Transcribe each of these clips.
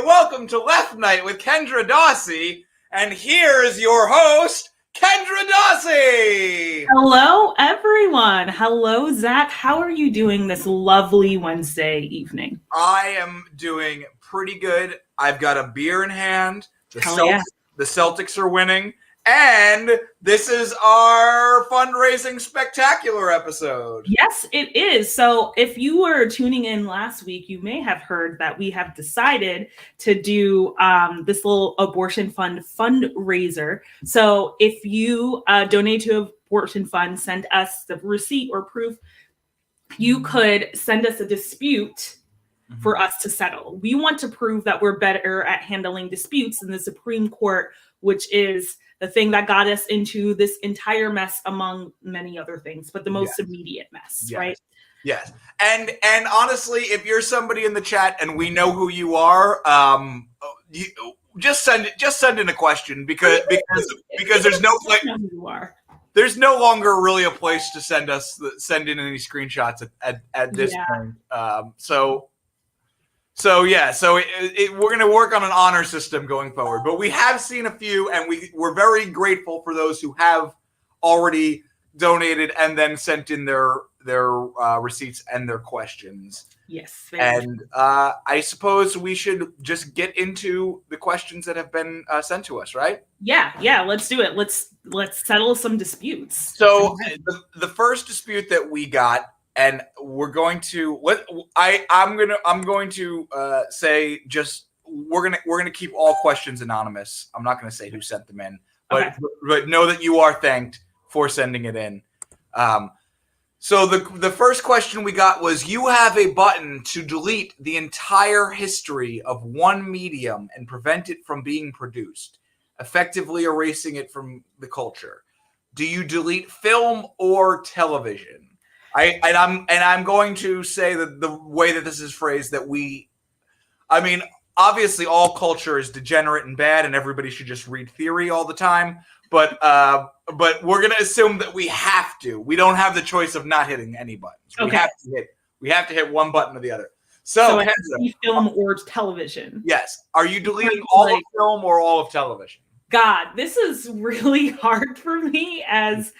welcome to Left Night with Kendra Dawsey, and here's your host, Kendra Dawsey! Hello, everyone. Hello, Zach. How are you doing this lovely Wednesday evening? I am doing pretty good. I've got a beer in hand. The Celtics are winning. And this is our fundraising spectacular episode. Yes, it is. So if you were tuning in last week, you may have heard that we have decided to do this little abortion fund fundraiser. So if you donate to abortion fund, send us the receipt or proof, you could send us a dispute for us to settle. We want to prove that we're better at handling disputes than the Supreme Court, which is the thing that got us into this entire mess, among many other things, but the most immediate mess, right? Yes. And honestly, if you're somebody in the chat and we know who you are, just send in a question because there's no place. There's no longer really a place to send in any screenshots at this point. So we're going to work on an honor system going forward. But we have seen a few, and we're very grateful for those who have already donated and then sent in their receipts and their questions. Yes. And I suppose we should just get into the questions that have been sent to us, right? Yeah. Let's do it. Let's settle some disputes. So the first dispute that we got. And we're going to I'm going to say just we're gonna keep all questions anonymous. I'm not gonna say who sent them in, but know that you are thanked for sending it in. So the first question we got was: you have a button to delete the entire history of one medium and prevent it from being produced, effectively erasing it from the culture. Do you delete film or television? I'm going to say that the way that this is phrased obviously all culture is degenerate and bad and everybody should just read theory all the time, but we're going to assume that we have to. We don't have the choice of not hitting any buttons. We have to hit one button or the other. So it has to be film or television. Yes. Are you deleting all of film or all of television? God, this is really hard for me as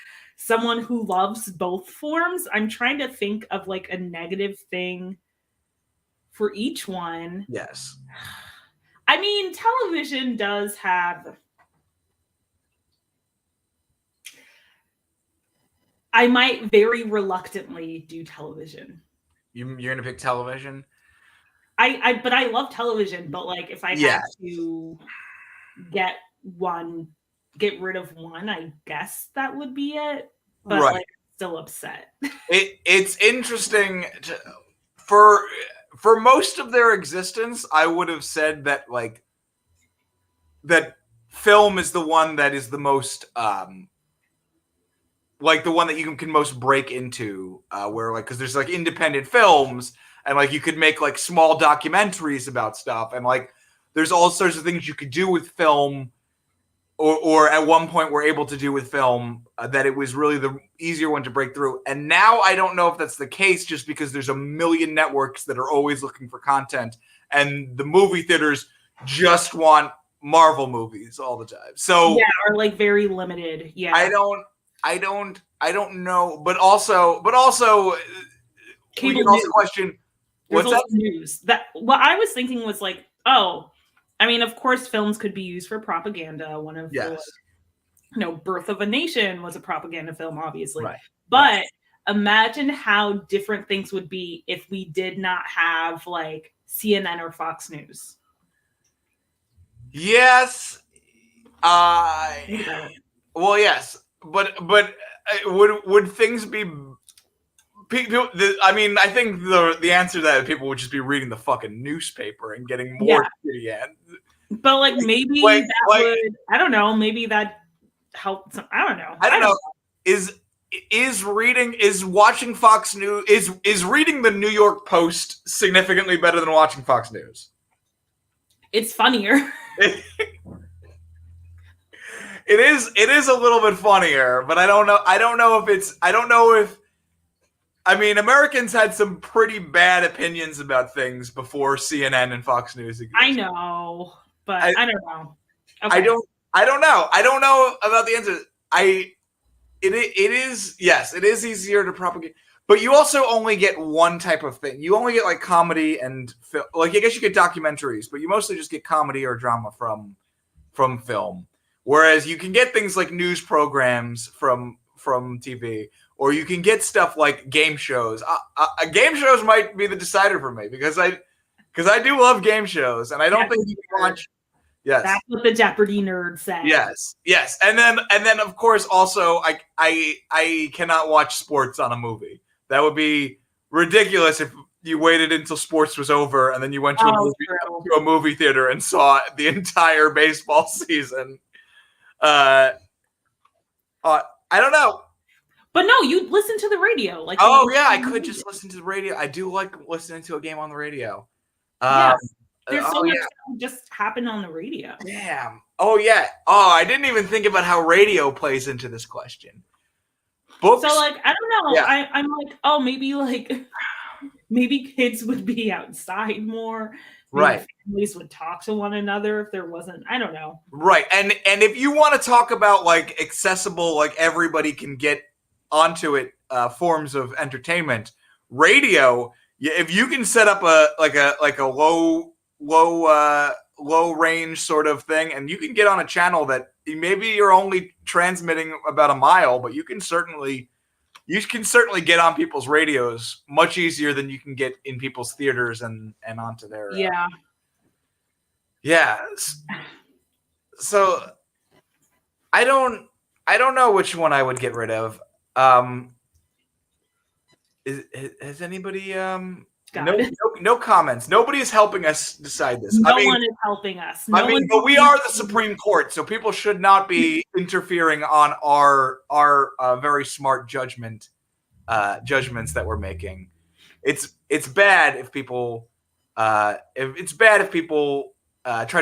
someone who loves both forms. I'm trying to think of like a negative thing for each one. Yes. I mean, television does have... I might very reluctantly do television. You're going to pick television? But I love television, but like if I had to get rid of one, I guess that would be it. But like, still upset. It's interesting for most of their existence. I would have said that that film is the one that is the most the one that you can most break into. Where because there's independent films and you could make small documentaries about stuff and there's all sorts of things you could do with film. Or at one point we're able to do with film that it was really the easier one to break through. And now I don't know if that's the case just because there's a million networks that are always looking for content and the movie theaters just want Marvel movies all the time. So or very limited. Yeah. I don't know. But also we can also question what's that? News. What I was thinking was I mean, of course, films could be used for propaganda. One of the, Birth of a Nation was a propaganda film, obviously. Right. But imagine how different things would be if we did not have CNN or Fox News. Yes. Well, yes, but would things be? I think the answer to that is people would just be reading the fucking newspaper and getting more shitty ads. But maybe would. I don't know. Maybe that helped. I don't know. I don't know. Is watching Fox News is reading the New York Post significantly better than watching Fox News? It's funnier. It is a little bit funnier, but I don't know if I mean, Americans had some pretty bad opinions about things before CNN and Fox News existed. I know, but I don't know. Okay. I don't know. I don't know about the answer. It is, yes, it is easier to propagate, but you also only get one type of thing. You only get like comedy and like, I guess you get documentaries, but you mostly just get comedy or drama from film. Whereas you can get things like news programs from TV, or you can get stuff like game shows. Game shows might be the decider for me because I do love game shows, and I don't think you can watch. Yes, that's what the Jeopardy nerd said. Yes, and then of course also I cannot watch sports on a movie. That would be ridiculous if you waited until sports was over and then you went to a movie theater and saw the entire baseball season. I don't know. But no, you listen to the radio. Like, I could just listen to the radio. I do like listening to a game on the radio. Yes. There's so much that just happened on the radio. Damn. Oh, yeah. Oh, I didn't even think about how radio plays into this question. Books. So, like, I don't know. Yeah. I'm like, oh, maybe kids would be outside more. Maybe right. Families would talk to one another if there wasn't, I don't know. Right. And if you want to talk about, like, accessible, like, everybody can get onto it forms of entertainment, radio, if you can set up a low range sort of thing, and you can get on a channel that maybe you're only transmitting about a mile, but you can certainly get on people's radios much easier than you can get in people's theaters and onto their So I don't know which one I would get rid of. Has anybody no comments? Nobody is helping us decide this. No one is helping us. But we are the Supreme Court, so people should not be interfering on our very smart judgments that we're making. It's bad if people try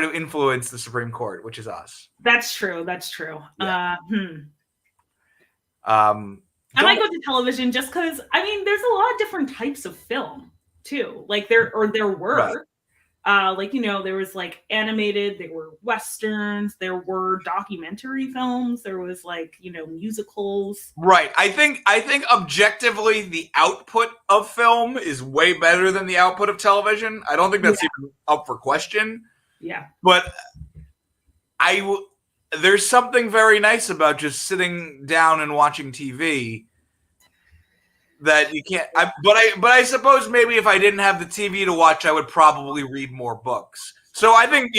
to influence the Supreme Court, which is us. That's true. Yeah. I might go to television just because, I mean, there's a lot of different types of film too. Like there were, like, you know, there was like animated, there were Westerns, there were documentary films, there was like, you know, musicals. Right. I think objectively the output of film is way better than the output of television. I don't think that's even up for question. Yeah. But there's something very nice about just sitting down and watching TV that you can't. But I suppose maybe if I didn't have the TV to watch, I would probably read more books. So I think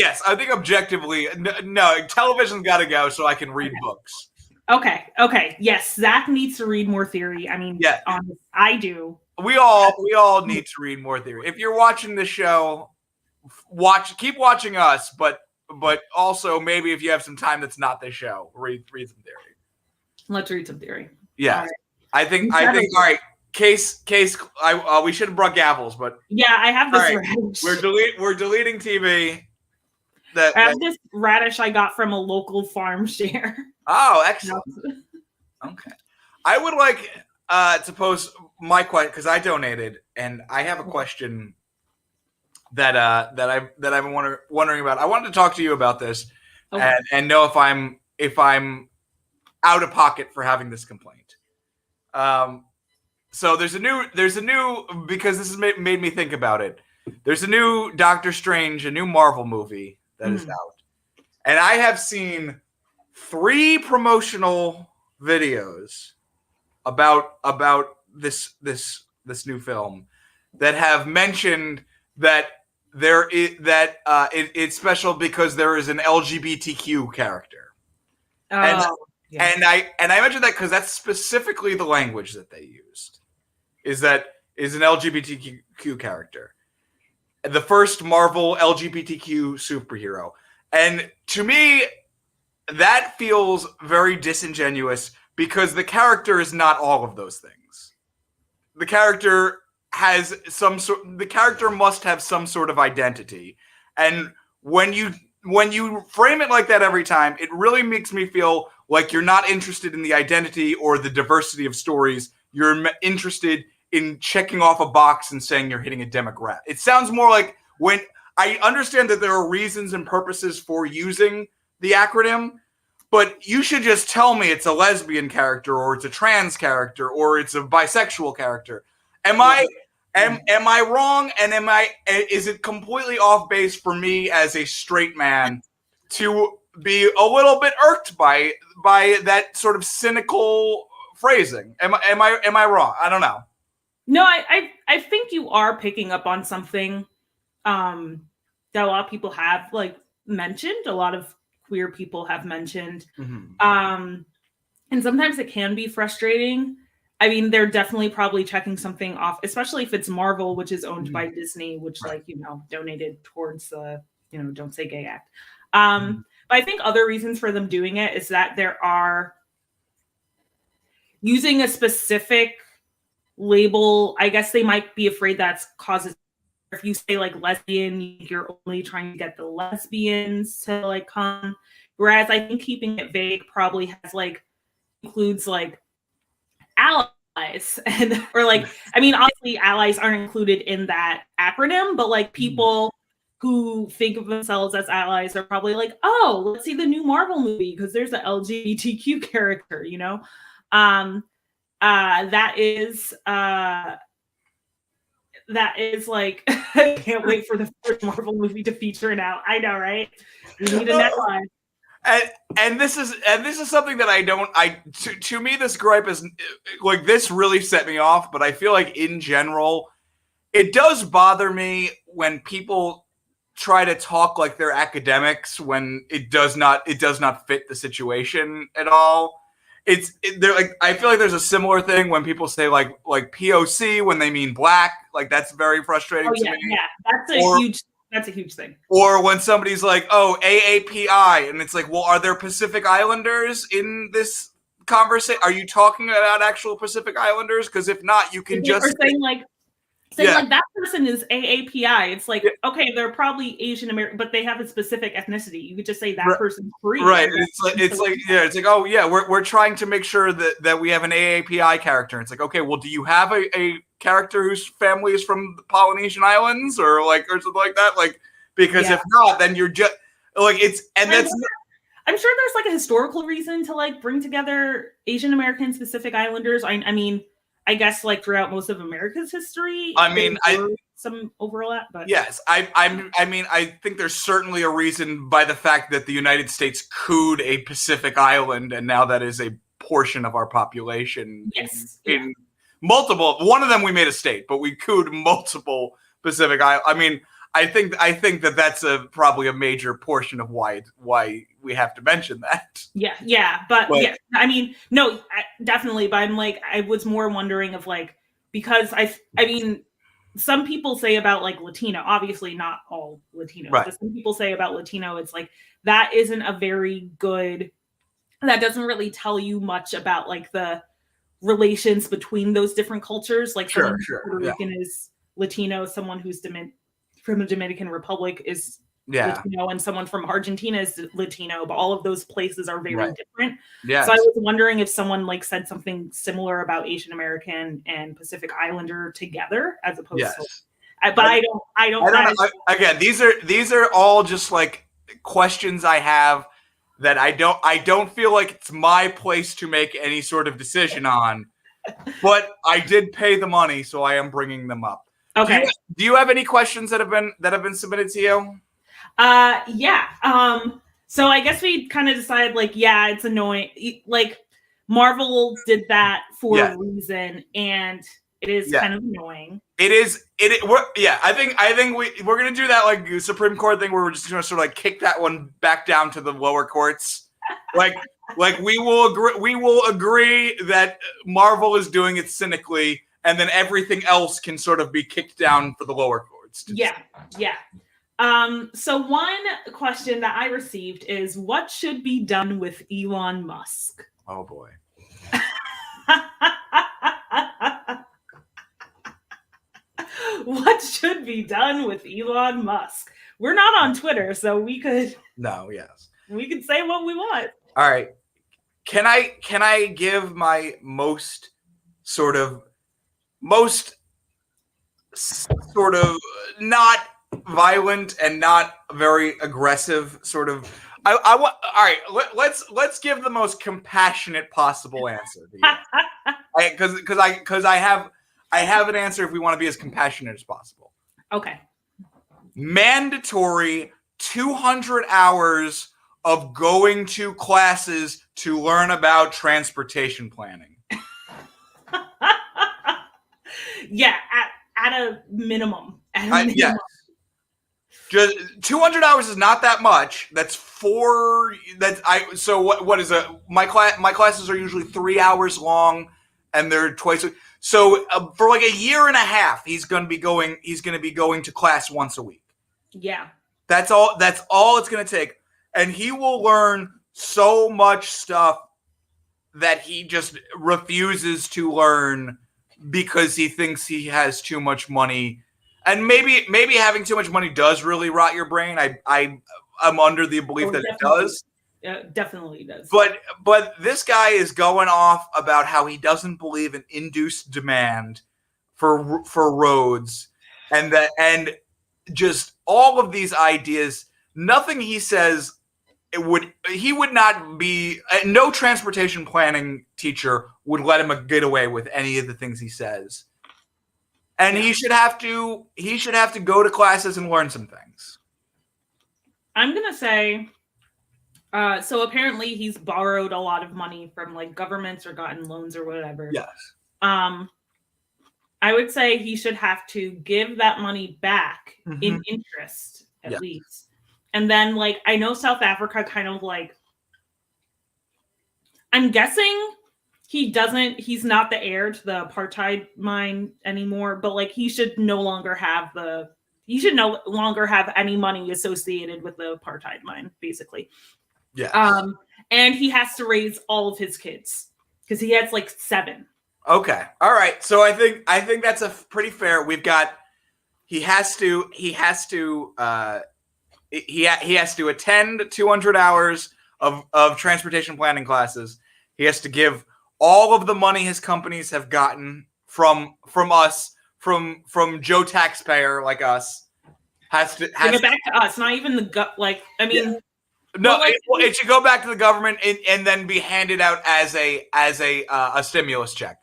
objectively, no, television's got to go so I can read books. Okay. Yes, Zach needs to read more theory. I mean, I do. We all need to read more theory. If you're watching the show, keep watching us, but also maybe if you have some time that's not this show, read some theory. Let's read some theory. Yeah. Right. I think all right. Case we should have brought gavels, but I have this radish. We're deleting TV. I have this radish I got from a local farm share. Oh, excellent. Okay. I would like to pose my question because I donated and I have a question that I've been wondering about. I wanted to talk to you about this and know if I'm out of pocket for having this complaint. So there's a new because this has made me think about it. There's a new Doctor Strange, a new Marvel movie that is out, and I have seen 3 promotional videos about this new film that have mentioned that it's special because there is an LGBTQ character. And I mentioned that because that's specifically the language that they used. Is an LGBTQ character. The first Marvel LGBTQ superhero. And to me, that feels very disingenuous because the character is not all of those things. The character must have some sort of identity. And when you frame it like that every time, it really makes me feel like you're not interested in the identity or the diversity of stories. You're interested in checking off a box and saying you're hitting a Democrat. It sounds more like when I understand that there are reasons and purposes for using the acronym, but you should just tell me it's a lesbian character or it's a trans character or it's a bisexual character. Am I wrong? And is it completely off base for me as a straight man to be a little bit irked by that sort of cynical phrasing? Am I wrong? I don't know. No, I think you are picking up on something that a lot of people have like mentioned. A lot of queer people have mentioned, and sometimes it can be frustrating. I mean, they're definitely probably checking something off, especially if it's Marvel, which is owned by Disney, which donated towards the Don't Say Gay Act. But I think other reasons for them doing it is that there are using a specific label. I guess they might be afraid that causes, if you say like lesbian, you're only trying to get the lesbians to like come. Whereas I think keeping it vague probably has like includes like allies and or like, I mean, obviously allies aren't included in that acronym, but like people who think of themselves as allies are probably like, oh, let's see the new Marvel movie because there's an LGBTQ character, that is like I can't wait for the first Marvel movie to feature it out. I know, right? We need a neckline. And this is something that to me this gripe is like, this really set me off, but I feel like in general it does bother me when people try to talk like they're academics when it does not fit the situation at all. They're like, I feel like there's a similar thing when people say like POC when they mean black. Like that's very frustrating to me. Yeah, that's a huge thing. Or when somebody's like, oh, AAPI, and it's like, well, are there Pacific Islanders in this conversation? Are you talking about actual Pacific Islanders? Because if not, you can just saying like that person is AAPI. It's like, okay, they're probably Asian American, but they have a specific ethnicity. You could just say that person's free. Right. It's like, oh yeah, we're trying to make sure that we have an AAPI character. It's like, okay, well, do you have a character whose family is from the Polynesian Islands or something like that? Like, because if not, then you're just like, I'm sure there's like a historical reason to like bring together Asian American Pacific Islanders. I mean, I guess like throughout most of America's history, some overlap, but yes, I mean, I think there's certainly a reason by the fact that the United States cooed a Pacific island, and now that is a portion of our population. Yes, in multiple. One of them we made a state, but we cooed multiple Pacific islands. I mean, I think that that's probably a major portion of why we have to mention that. Yeah, but yeah, I mean, no, definitely. But I'm like, I was more wondering of like, because I mean, some people say about like Latino, obviously not all Latino, but some people say about Latino, it's like that isn't a very good. That doesn't really tell you much about like the relations between those different cultures. Like someone who's Puerto Rican is Latino, someone who's from the Dominican Republic is Latino, and someone from Argentina is Latino, but all of those places are very different. Yes. So I was wondering if someone like said something similar about Asian American and Pacific Islander together as opposed to but I don't know. Again, these are all just like questions I have that I don't feel like it's my place to make any sort of decision on, but I did pay the money, so I am bringing them up. Okay. Do you have any questions that have been submitted to you? Yeah. So I guess we kind of decided like, yeah, it's annoying. Like Marvel did that for a reason, and it is kind of annoying. I think we're gonna do that like Supreme Court thing where we're just gonna sort of like kick that one back down to the lower courts. Like we will agree that Marvel is doing it cynically, and then everything else can sort of be kicked down for the lower courts. Yeah. So one question that I received is, what should be done with Elon Musk? Oh boy. What should be done with Elon Musk? We're not on Twitter, so we could we could say what we want. All right. Can I give my most sort of most sort of not violent and not very aggressive sort of. I want. All right, let's give the most compassionate possible answer. Because I have an answer if we want to be as compassionate as possible. Okay. Mandatory 200 hours of going to classes to learn about transportation planning. Yeah, at a minimum. Yes. Just 200 hours is not that much. That's four. So what is it? My classes are usually 3 hours long, and they're twice. So for like a year and a half, he's going to be going to class once a week. Yeah. That's all it's going to take, and he will learn so much stuff that he just refuses to learn because he thinks he has too much money. And maybe having too much money does really rot your brain. I'm under the belief that it does. Definitely does. But this guy is going off about how he doesn't believe in induced demand for roads, and just all of these ideas. Nothing he says he would not be. No transportation planning teacher would let him get away with any of the things he says. And he should have to go to classes and learn some things. I'm going to say, so apparently he's borrowed a lot of money from like governments or gotten loans or whatever. Yes. I would say he should have to give that money back in interest at least. And then like, I know South Africa kind of like, I'm guessing he's not the heir to the apartheid mine anymore, but like he should no longer have any money associated with the apartheid mine, basically. Yeah. And he has to raise all of his kids because he has like 7. Okay. All right. So I think that's a pretty fair. We've got he has to attend 200 hours of transportation planning classes. He has to give all of the money his companies have gotten from us, from Joe taxpayer like us, has to give it back to us. Not even the no, it should go back to the government and then be handed out as a stimulus check.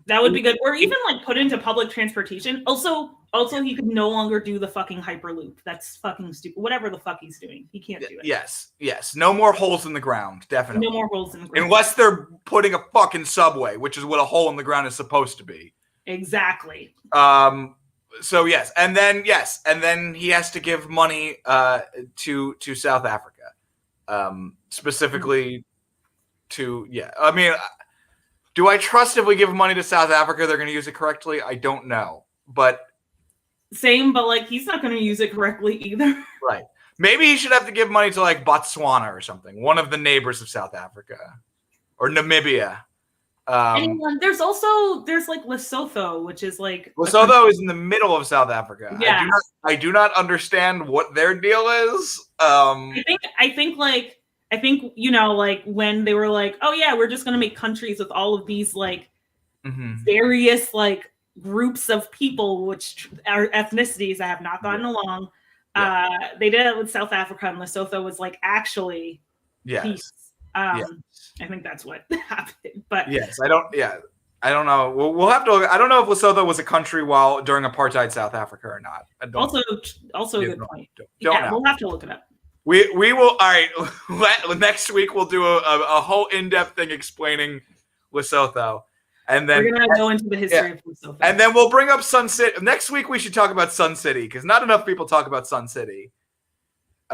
That would be good, or even like put into public transportation. Also, he could no longer do the fucking Hyperloop. That's fucking stupid. Whatever the fuck he's doing, he can't do it. Yes. No more holes in the ground. Definitely. No more holes in the ground. Unless they're putting a fucking subway, which is what a hole in the ground is supposed to be. Exactly. So yes, and then he has to give money to South Africa, specifically to I mean. Do I trust if we give money to South Africa, they're going to use it correctly? I don't know. But like he's not going to use it correctly either. Right. Maybe he should have to give money to like Botswana or something, one of the neighbors of South Africa, or Namibia. There's like Lesotho, which is like Lesotho is in the middle of South Africa. Yeah. I do not understand what their deal is. I think like when they were like, oh yeah, we're just going to make countries with all of these like various like groups of people, which are ethnicities that have not gotten along. They did it with South Africa, and Lesotho was like actually peace. I think that's what happened. But yes, I don't know. We'll have to look. I don't know if Lesotho was a country during apartheid South Africa or not. Also a good point. We'll have to look it up. We will. All right. Next week we'll do a whole in-depth thing explaining Lesotho, and then we're gonna go into the history of Lesotho. And then we'll bring up Sun City next week. We should talk about Sun City because not enough people talk about Sun City.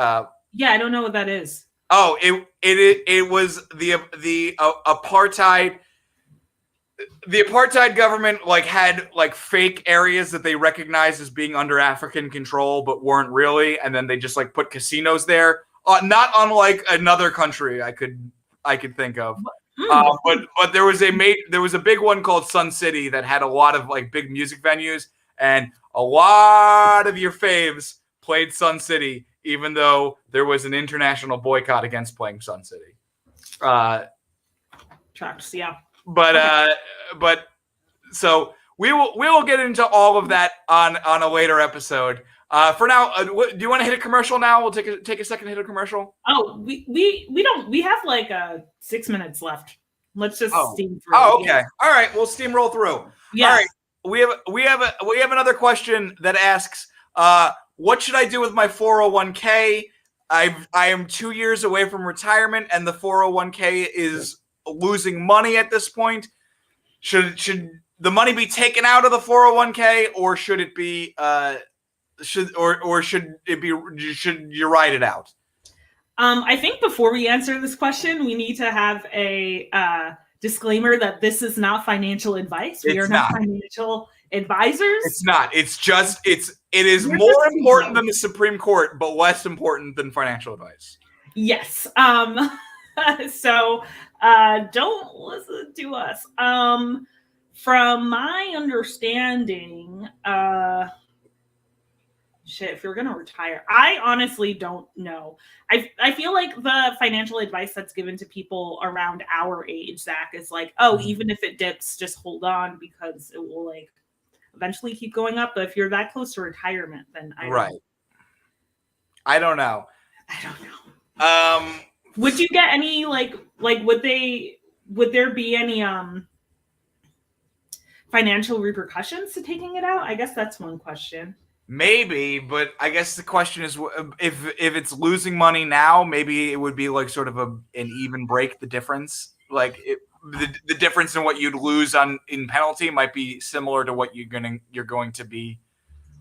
I don't know what that is. Oh, it was the apartheid. The apartheid government had fake areas that they recognized as being under African control, but weren't really, and then they just put casinos there. Not unlike another country I could think of, but there was a big one called Sun City that had a lot of big music venues, and a lot of your faves played Sun City, even though there was an international boycott against playing Sun City. Tracks, yeah. But so we will get into all of that on a later episode. For now, do you want to hit a commercial now? We'll take a second to hit a commercial. Oh, we don't. We have like 6 minutes left. Let's just steam through. Oh, okay. Yeah. All right, we'll steamroll through. Yeah. All right. We have another question that asks, what should I do with my 401k? I am 2 years away from retirement, and the 401k is losing money at this point. Should the money be taken out of the 401k, or should it be should you write it out? I think before we answer this question, we need to have a disclaimer that this is not financial advice. We are not financial advisors. It's not. It's just it is more important than the Supreme Court, but less important than financial advice. Yes. So don't listen to us. From my understanding, if you're gonna retire, I honestly don't know. I feel like the financial advice that's given to people around our age, Zach, is like, oh, even if it dips, just hold on because it will like eventually keep going up. But if you're that close to retirement, then I don't know. Would you get any like would there be any financial repercussions to taking it out? I guess that's one question. Maybe, but I guess the question is if it's losing money now, maybe it would be like sort of an even break. The difference, like the difference in what you'd lose in penalty might be similar to what you're going to be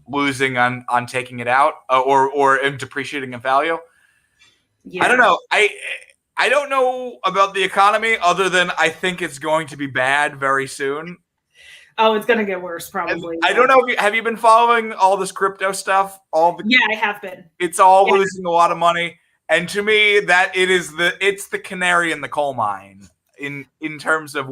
losing on taking it out or in depreciating in value. Yeah. I don't know. I don't know about the economy other than I think it's going to be bad very soon. Oh, it's going to get worse, probably. I don't know. Have you been following all this crypto stuff? Yeah, I have been. It's all losing a lot of money. And to me, that it's the canary in the coal mine in terms of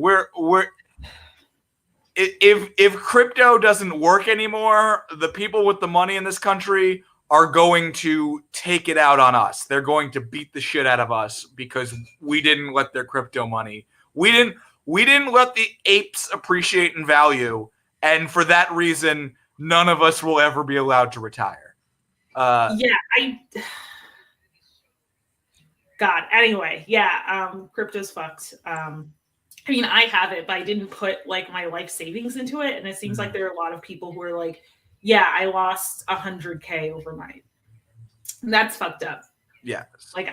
if crypto doesn't work anymore, the people with the money in this country are going to take it out on us. They're going to beat the shit out of us because we didn't let their crypto money. We didn't let the apes appreciate in value, and for that reason, none of us will ever be allowed to retire. Anyway, crypto's fucked. I mean, I have it, but I didn't put like my life savings into it, and it seems like there are a lot of people who are like, yeah, I lost $100K overnight. That's fucked up. Yeah, like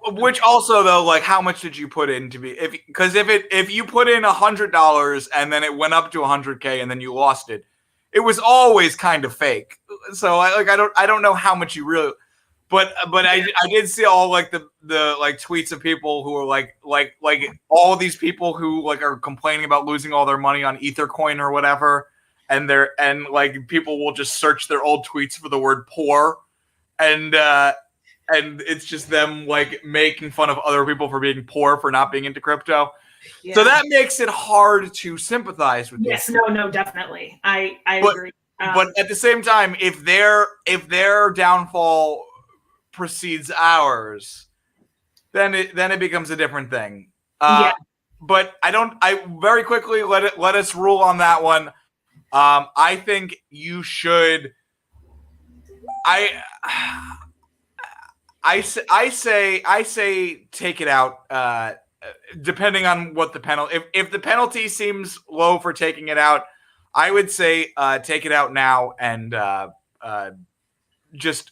which also though, like, how much did you put in to be if you put in $100 and then it went up to $100K and then you lost it, it was always kind of fake. So I don't know how much you really, but I did see all like the like tweets of people who are like all these people who like are complaining about losing all their money on Ethercoin or whatever, and like people will just search their old tweets for the word poor, and it's just them like making fun of other people for being poor for not being into crypto. Yeah. So that makes it hard to sympathize with. Yes, no, definitely. I agree. But at the same time, if their downfall precedes ours, then it becomes a different thing. But I very quickly let us rule on that one. I think you should. I say take it out. Depending on what the penalty, if the penalty seems low for taking it out, I would say take it out now and just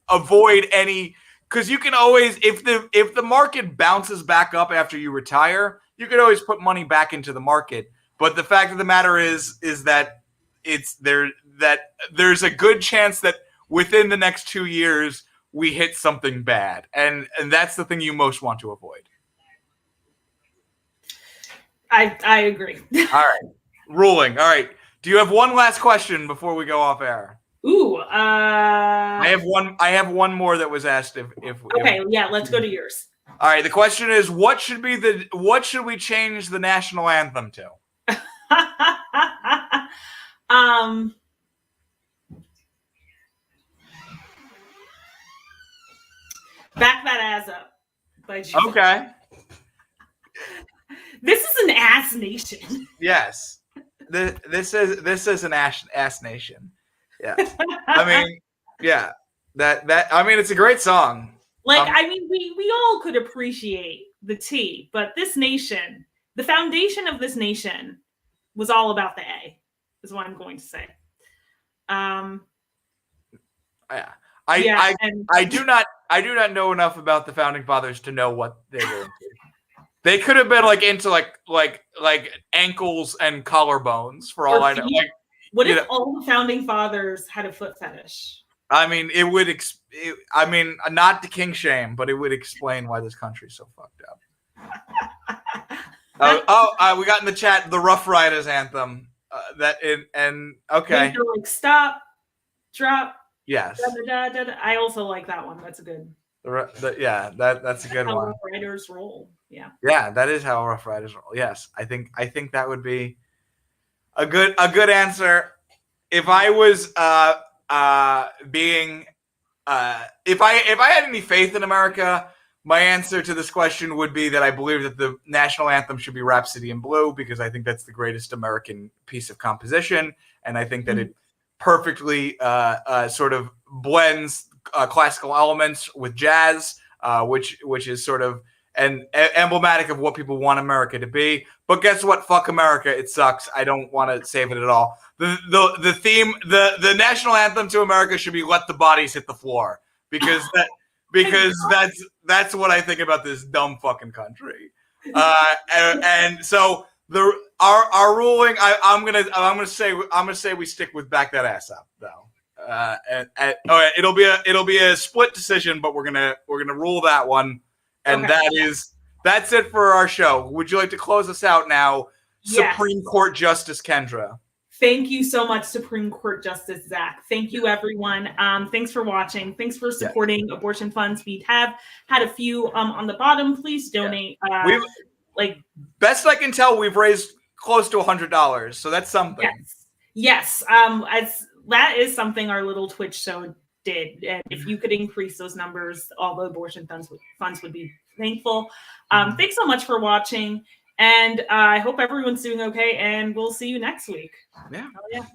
avoid any, because you can always, if the market bounces back up after you retire, you could always put money back into the market. But the fact of the matter is that there's a good chance that within the next 2 years we hit something bad, and that's the thing you most want to avoid. I agree. All right. Ruling. All right. Do you have one last question before we go off air? Ooh. I have one more that was asked. Let's go to yours. All right. The question is, what should we change the national anthem to? Back that ass up. Okay. This is an ass nation. Yes. this is an ass nation. Yeah. I mean, yeah. That I mean, it's a great song. Like, I mean, we all could appreciate the tea, but this nation, the foundation of this nation was all about the A, is what I'm going to say. Yeah. And I do not know enough about the founding fathers to know what they were into. They could have been like into like ankles and collarbones for all I know. Like, what if all the founding fathers had a foot fetish? I mean, it would. I mean, not to king shame, but it would explain why this country's so fucked up. We got in the chat the Rough Riders anthem. Okay. Like stop, drop. Yes. Da, da, da, da. I also like that one. That's a good. That's a good how one. Rough Riders roll. Yeah. Yeah, that is how Rough Riders roll. Yes, I think that would be a good answer. If I was if I had any faith in America, my answer to this question would be that I believe that the national anthem should be Rhapsody in Blue, because I think that's the greatest American piece of composition, and I think that it perfectly sort of blends classical elements with jazz, which is sort of emblematic of what people want America to be. But guess what? Fuck America. It sucks. I don't want to save it at all. The theme, the national anthem to America should be "Let the Bodies Hit the Floor," because that's what I think about this dumb fucking country. And so our ruling, I'm gonna say we stick with "Back That Ass Up" though. It'll be a split decision, but we're gonna rule that one. And that's it for our show. Would you like to close us out now, yes. Supreme Court Justice Kendra? Thank you so much, Supreme Court Justice Zach. Thank you, everyone. Thanks for watching. Thanks for supporting abortion funds. We have had a few on the bottom. Please donate. Best I can tell, we've raised close to $100, so that's something. Yes. That is something our little Twitch show did. And if you could increase those numbers, all the abortion funds would be thankful. Thanks so much for watching. And I hope everyone's doing okay, and we'll see you next week. Yeah. Oh, yeah.